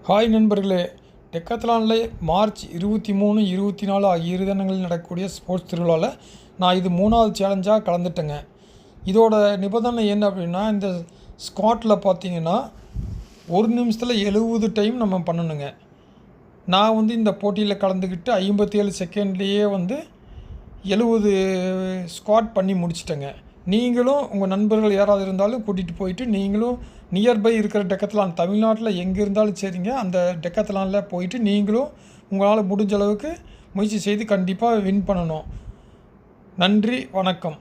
Hi நண்பர்களே, டெக்காத்லானில் March 23, 24 ஆகிய 2 தினங்களில் நடக்கக்கூடிய ஸ்போர்ட்ஸ் திருவிழாவில் நான் இது 3வது சேலஞ்சாக கலந்துட்டேங்க. இதோட நிபந்தனை என்ன அப்படின்னா, இந்த ஸ்குவாட்டில் பார்த்தீங்கன்னா 1 நிமிஷத்தில் 70 டைம் நம்ம பண்ணணுங்க. நான் இந்த போட்டியில் கலந்துக்கிட்டு 57 செகண்ட்லேயே 70 ஸ்குவாட் பண்ணி முடிச்சிட்டேங்க. நீங்களும் உங்கள் நண்பர்கள் யாராவது இருந்தாலும் கூட்டிகிட்டு போயிட்டு, நீங்களும் நியர்பை இருக்கிற டெக்காத்லான் தமிழ்நாட்டில் எங்கே இருந்தாலும் சரிங்க, அந்த டெக்காத்லானில் போயிட்டு நீங்களும் உங்களால் முடிஞ்ச அளவுக்கு முயற்சி செய்து கண்டிப்பாக வின் பண்ணணும். நன்றி, வணக்கம்.